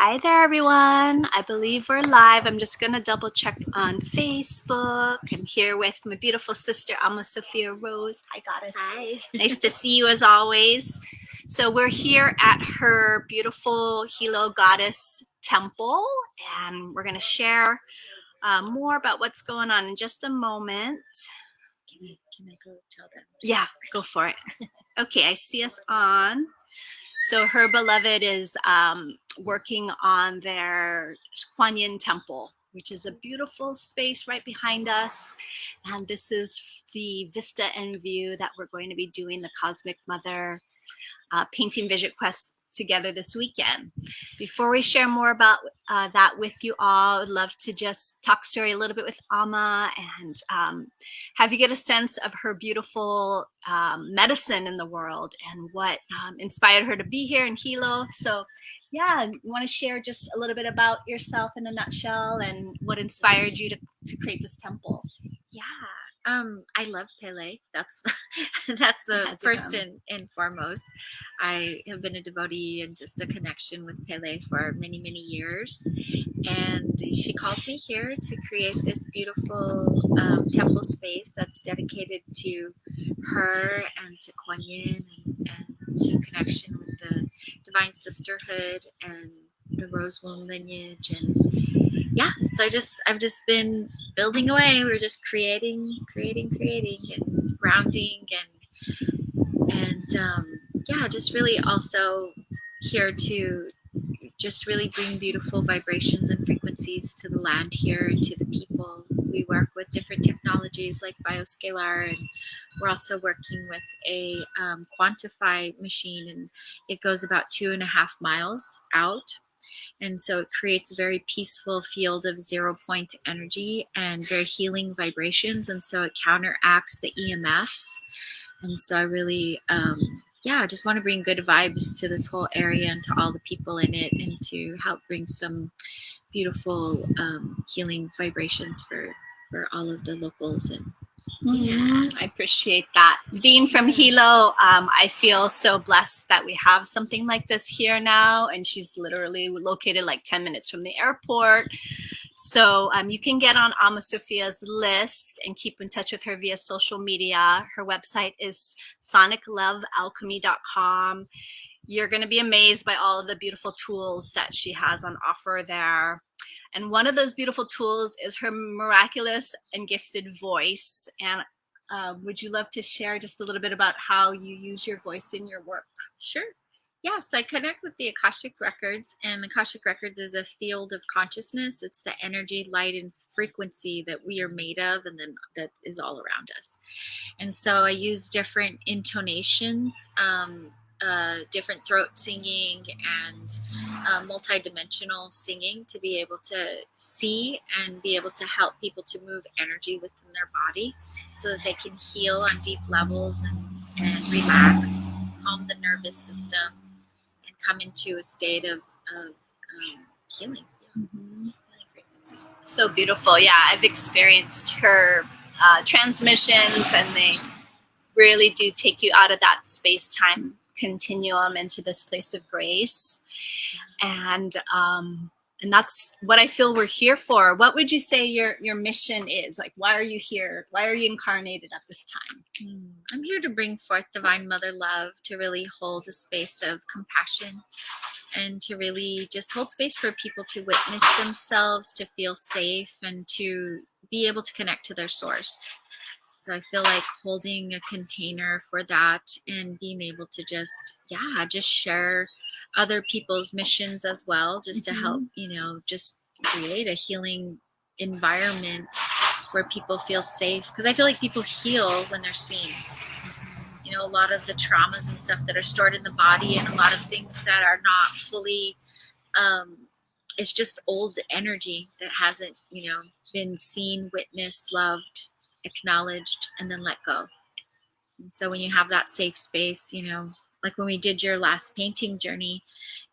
Hi there, everyone. I believe we're live. I'm just going to double check on Facebook. I'm here with my beautiful sister, Amma Sophia Rose. Hi, Goddess. Hi. Nice to see you as always. So we're here at her beautiful Hilo Goddess temple, and we're going to share more about what's going on in just a moment. Can I go tell them? Yeah, go for it. Okay, I see us on. So her beloved is working on their Kuan Yin temple, which is a beautiful space right behind us. And this is the vista and view that we're going to be doing the Cosmic Mother painting vision quest together this weekend. Before we share more about that with you all, I'd love to just talk story a little bit with Amma and have you get a sense of her beautiful medicine in the world and what inspired her to be here in Hilo. So yeah, you want to share just a little bit about yourself in a nutshell and what inspired you to create this temple? Yeah. I love Pele. That's that's the first and foremost. I have been a devotee and just a connection with Pele for many, many years. And she called me here to create this beautiful temple space that's dedicated to her and to Kuan Yin and to connection with the divine sisterhood and the rose womb lineage. And yeah, so I've just been building away. We're just creating and grounding and yeah, just really also here to just really bring beautiful vibrations and frequencies to the land here and to the people. We work with different technologies like bioscalar, and we're also working with a quantify machine, and it goes about 2.5 miles out. And so it creates a very peaceful field of 0 point energy and very healing vibrations. And so it counteracts the EMFs. And so I really, yeah, I just want to bring good vibes to this whole area and to all the people in it, and to help bring some beautiful healing vibrations for all of the locals. And yeah, I appreciate that. Being from Hilo, I feel so blessed that we have something like this here now, and she's literally located like 10 minutes from the airport. So you can get on Amma Sophia's list and keep in touch with her via social media. Her website is soniclovealchemy.com. You're going to be amazed by all of the beautiful tools that she has on offer there. And one of those beautiful tools is her miraculous and gifted voice. And would you love to share just a little bit about how you use your voice in your work? Sure. Yeah, so I connect with the Akashic Records, and the Akashic Records is a field of consciousness. It's the energy, light, and frequency that we are made of, and then that is all around us. And so I use different intonations, different throat singing, and multi-dimensional singing to be able to see and be able to help people to move energy within their body so that they can heal on deep levels and relax, calm the nervous system, and come into a state of healing. Mm-hmm. So beautiful. Yeah, I've experienced her transmissions, and they really do take you out of that space-time continuum into this place of grace. And that's what I feel we're here for. What would you say your mission is? Like, why are you here? Why are you incarnated at this time? I'm here to bring forth divine mother love, to really hold a space of compassion, and to really just hold space for people to witness themselves, to feel safe, and to be able to connect to their source. So I feel like holding a container for that and being able to just share other people's missions as well, just to help, just create a healing environment where people feel safe. Because I feel like people heal when they're seen. A lot of the traumas and stuff that are stored in the body, and a lot of things that are not fully, it's just old energy that hasn't, been seen, witnessed, loved, acknowledged, and then let go. And so when you have that safe space, like when we did your last painting journey,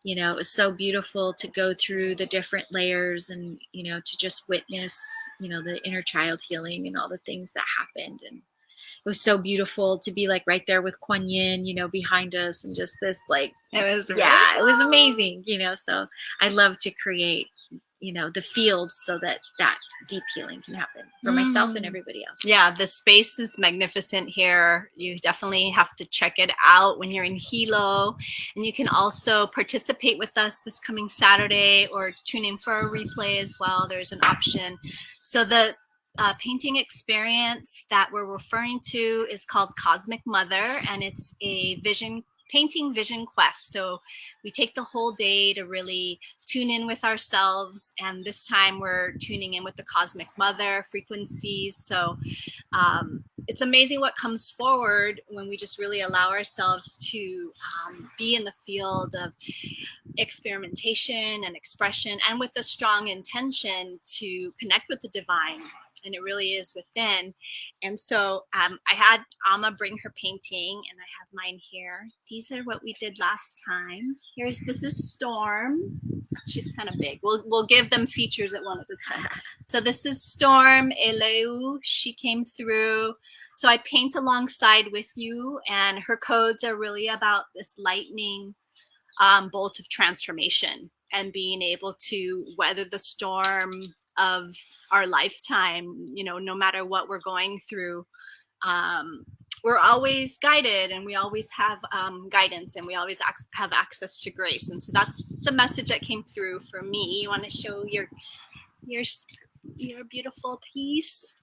it was so beautiful to go through the different layers and, to just witness, the inner child healing and all the things that happened. And was so beautiful to be like right there with Kuan Yin, behind us, and just this like, It was it was amazing, so I love to create, the fields so that deep healing can happen for myself and everybody else. Yeah, the space is magnificent here. You definitely have to check it out when you're in Hilo. And you can also participate with us this coming Saturday or tune in for a replay as well. There's an option. So the painting experience that we're referring to is called Cosmic Mother, and it's a painting vision quest. So we take the whole day to really tune in with ourselves, and this time we're tuning in with the Cosmic Mother frequencies. So it's amazing what comes forward when we just really allow ourselves to be in the field of experimentation and expression, and with a strong intention to connect with the divine. And it really is within. And so I had Amma bring her painting, and I have mine here. These are what we did last time. This is Storm. She's kind of big. We'll give them features at one at a time. So this is Storm Eleu. She came through. So I paint alongside with you, and her codes are really about this lightning bolt of transformation and being able to weather the storm of our lifetime. No matter what we're going through, we're always guided, and we always have guidance, and we always have access to grace. And so that's the message that came through for me. You want to show your beautiful piece?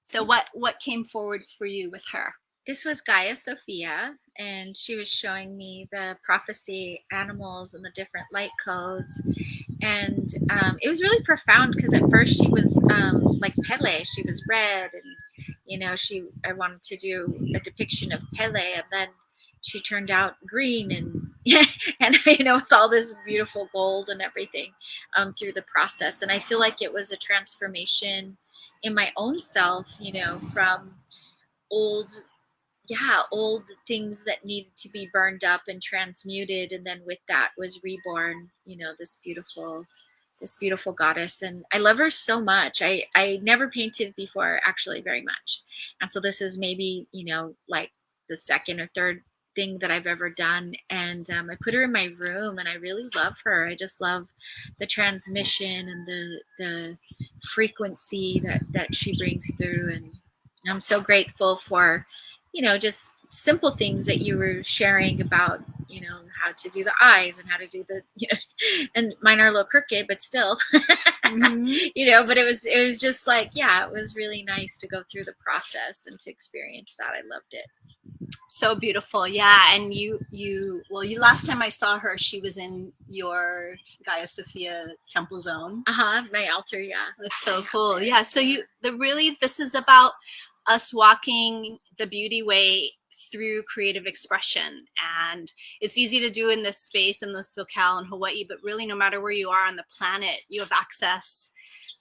So what came forward for you with her? This was Gaia Sophia, and she was showing me the prophecy animals and the different light codes. And it was really profound, because at first she was like Pele. She was red, and I wanted to do a depiction of Pele, and then she turned out green, and and with all this beautiful gold and everything through the process. And I feel like it was a transformation in my own self, from old things that needed to be burned up and transmuted, and then with that was reborn, this beautiful goddess. And I love her so much. I never painted before, actually, very much. And so this is maybe, like the second or third thing that I've ever done. And I put her in my room, and I really love her. I just love the transmission and the frequency that she brings through. And I'm so grateful for, just simple things that you were sharing about, how to do the eyes and how to do the, and mine are a little crooked, but still, mm-hmm. But it was just like, it was really nice to go through the process and to experience that. I loved it. So beautiful. Yeah. And you last time I saw her, she was in your Gaia Sophia temple zone. My altar. Yeah. That's so cool. Yeah. So this is about us walking the beauty way through creative expression. And it's easy to do in this space, in this locale in Hawaii, but really no matter where you are on the planet, you have access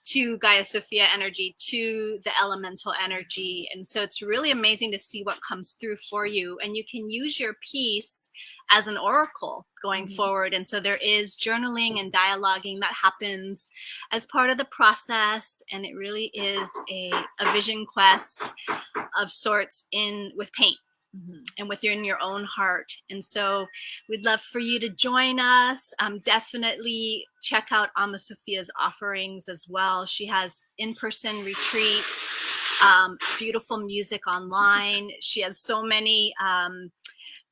to Gaia Sophia energy, to the elemental energy. And so it's really amazing to see what comes through for you. And you can use your piece as an oracle going mm-hmm. forward. And so there is journaling and dialoguing that happens as part of the process. And it really is a vision quest of sorts with paint. Mm-hmm. And within your own heart. And so we'd love for you to join us. Definitely check out Amma Sophia's offerings as well. She has in-person retreats, beautiful music online. She has so many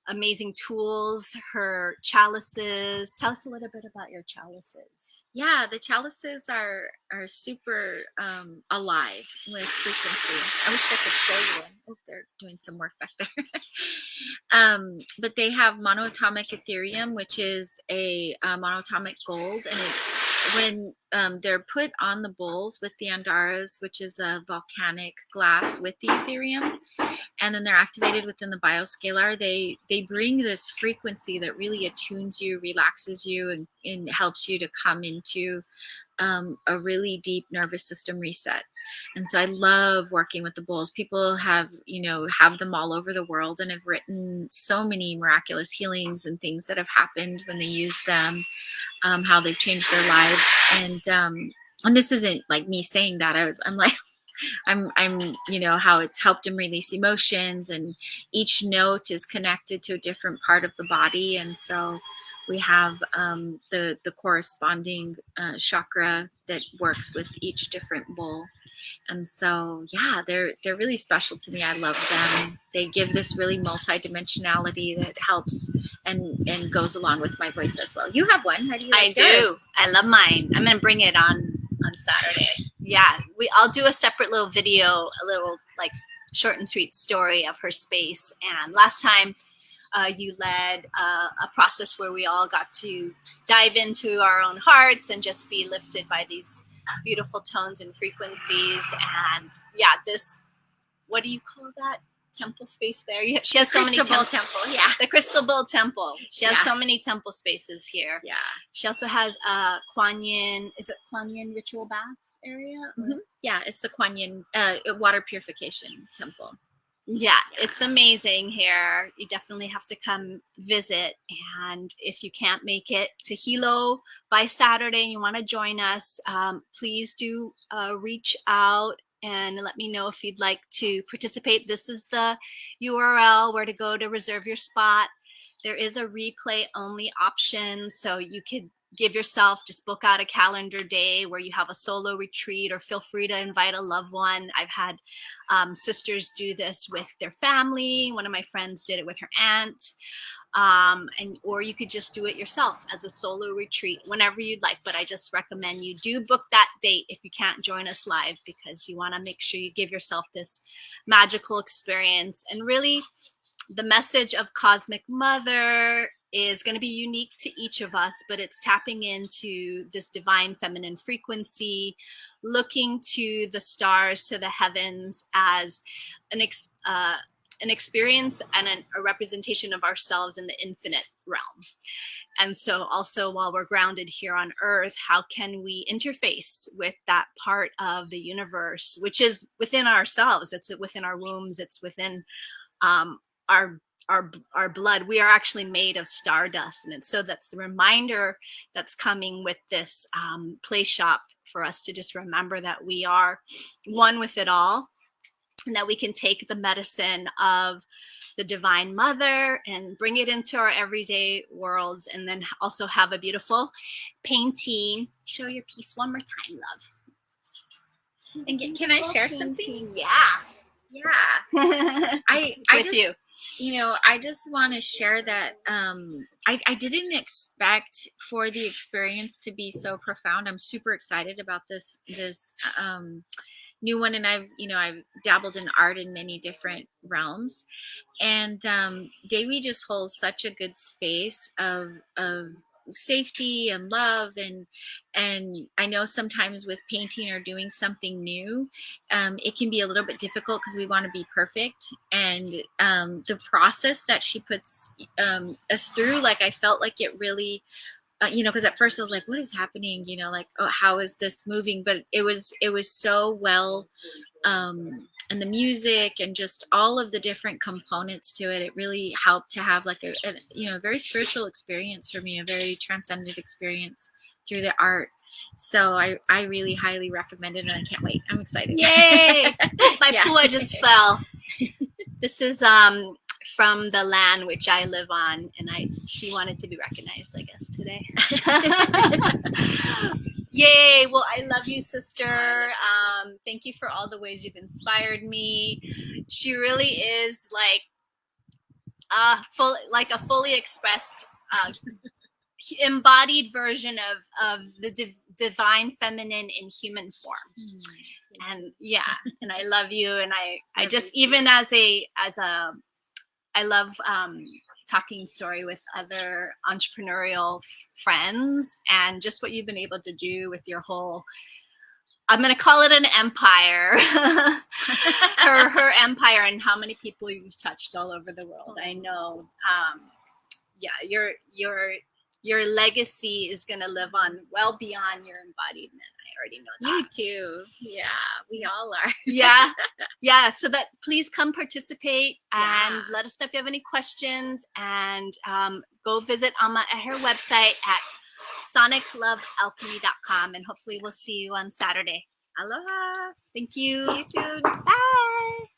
amazing tools, her chalices. Tell us a little bit about your chalices. Yeah, the chalices are super alive with frequency. I wish I could show you one. Oh, they're doing some work back there. But they have monoatomic Ethereum, which is a monoatomic gold, and when they're put on the bowls with the Andaras, which is a volcanic glass with the Ethereum, and then they're activated within the bioscalar, they bring this frequency that really attunes you, relaxes you, and helps you to come into a really deep nervous system reset. And so I love working with the bowls. People have them all over the world and have written so many miraculous healings and things that have happened when they use them, how they've changed their lives. And this isn't like me saying that. I'm like, you know, how it's helped him release emotions, and each note is connected to a different part of the body. And so we have the corresponding chakra that works with each different bowl. And so, yeah, they're really special to me. I love them. They give this really multi-dimensionality that helps and goes along with my voice as well. You have one. How do you like yours? I love mine. I'm gonna bring it on Saturday. Yeah, I'll do a separate little video, a little like short and sweet story of her space. And last time you led a process where we all got to dive into our own hearts and just be lifted by these beautiful tones and frequencies. And yeah, this, what do you call that temple space there? She has so many temple, yeah. The Crystal Bowl Temple. She has so many temple spaces here. Yeah. She also has a Kuan Yin, is it Kuan Yin ritual bath area? Mm-hmm. Yeah, it's the Kuan Yin water purification temple. Yeah, it's amazing here. You definitely have to come visit. And if you can't make it to Hilo by Saturday and you want to join us, please do reach out and let me know if you'd like to participate. This is the URL where to go to reserve your spot. There is a replay only option, so you could give yourself, just book out a calendar day where you have a solo retreat, or feel free to invite a loved one. I've had sisters do this with their family. One of my friends did it with her aunt. Or you could just do it yourself as a solo retreat whenever you'd like. But I just recommend you do book that date if you can't join us live, because you want to make sure you give yourself this magical experience. And really, the message of Cosmic Mother is going to be unique to each of us, but it's tapping into this divine feminine frequency, looking to the stars, to the heavens as an experience and a representation of ourselves in the infinite realm. And so also, while we're grounded here on Earth, how can we interface with that part of the universe, which is within ourselves? It's within our wombs. It's within our blood. We are actually made of stardust. And so that's the reminder that's coming with this play shop, for us to just remember that we are one with it all, and that we can take the medicine of the Divine Mother and bring it into our everyday worlds, and then also have a beautiful painting. Show your piece one more time, love. And can I share something? Yeah. I with you. You know, I just want to share that I didn't expect for the experience to be so profound. I'm super excited about this new one, and I've dabbled in art in many different realms, and Dewi just holds such a good space of safety and love, and I know sometimes with painting or doing something new, it can be a little bit difficult because we want to be perfect, and the process that she puts us through, like, I felt like it really because at first I was like, what is happening? Like, oh, how is this moving? But it was so well, and the music and just all of the different components to it, it really helped to have like a very spiritual experience for me, a very transcendent experience through the art. So I really highly recommend it, and I can't wait. I'm excited. Yay! My pua just fell. This is from the land which I live on, and she wanted to be recognized, I guess, today. Yay! Well, I love you, sister. Thank you for all the ways you've inspired me. She really is like a fully expressed, embodied version of the divine feminine in human form. And yeah, and I love you, and I just, even as I love talking story with other entrepreneurial friends, and just what you've been able to do with your whole, I'm going to call it an empire, her empire, and how many people you've touched all over the world. I know, your legacy is going to live on well beyond your embodiment. I already know that. You too. Yeah, we all are. Yeah. So that, please come participate, and let us know if you have any questions, and go visit Amma at her website at soniclovealchemy.com, and hopefully we'll see you on Saturday. Aloha. Thank See you. you soon. Bye.